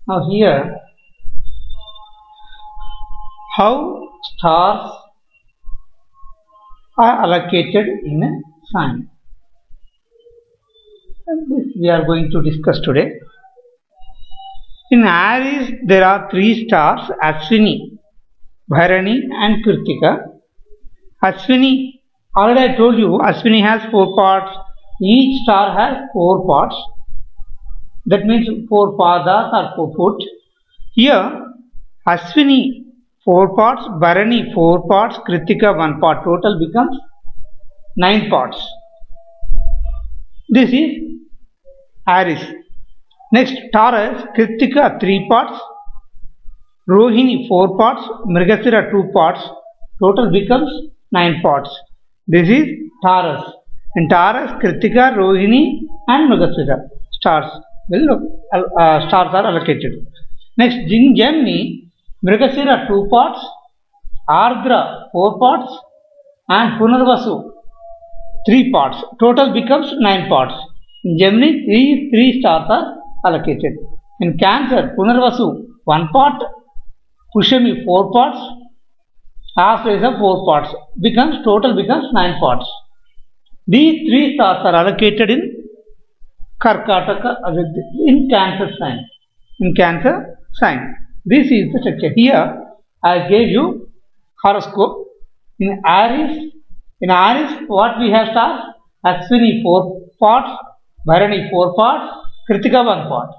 Now here, how stars are allocated in a sign. And this we are going to discuss today. In Aries, there are 3 stars: Ashwini, Bharani and Kritika. Ashwini, already I told you, Ashwini has 4 parts. Each star has 4 parts. That means 4 padas or 4 foot. Here, Ashwini 4 parts, Bharani 4 parts, Kritika 1 part. Total becomes 9 parts. This is Aries. Next, Taurus, Kritika 3 parts, Rohini 4 parts, Mrigashira 2 parts. Total becomes 9 parts. This is Taurus. In Taurus, Kritika, Rohini and Mrigashira stars are allocated. Next, in Gemini, Mrigashira 2 parts, Ardra 4 parts and Punarvasu 3 parts. Total becomes 9 parts. In Gemini, 3 stars are allocated. In Cancer, Punarvasu 1 part, Pushami 4 parts, Ashlesha 4 parts. Total becomes 9 parts. These 3 stars are allocated in Karkataka, in Cancer sign. In Cancer sign. This is the structure. Here I gave you horoscope. In Aries, what we have stars? Ashwini 4 parts, Bharani 4 parts, Kritika 1 part.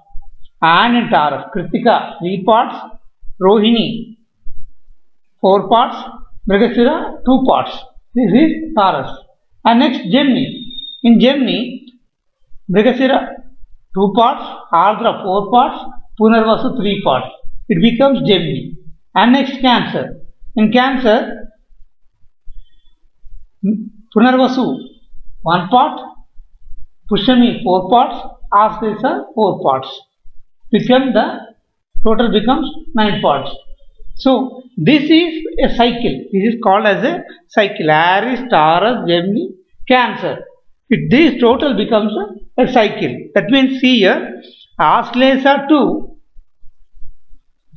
And in Taurus, Kritika 3 parts, Rohini 4 parts, Mrigashira 2 parts. This is Taurus. And next, Gemini. In Gemini, Mrigashira 2 parts, Ardra 4 parts, Punarvasu 3 parts. It becomes Gemini. And next, Cancer. In Cancer, Punarvasu 1 part, Pushami 4 parts, Ashlesha 4 parts. Total becomes 9 parts. So this is a cycle. This is called as a cycle. Aries, Taurus, Gemini, Cancer. This total becomes a cycle. That means see here, Ashwini to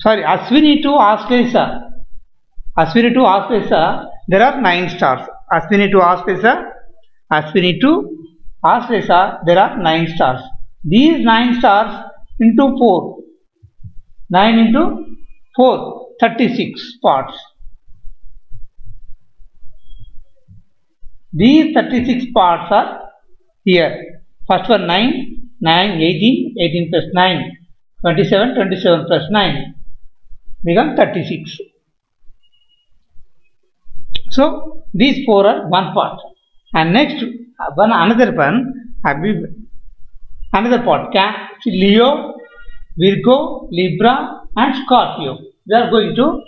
Ashlesha, there are 9 stars. Ashwini to Ashlesha, there are 9 stars. These 9 stars into 4. 9 into 4, 36 parts. These 36 parts are here. First one 9, 18, 18 plus 9, 27, 27 plus 9 become 36. So these 4 are 1 part. And next another part, Leo, Virgo, Libra and Scorpio. We are going to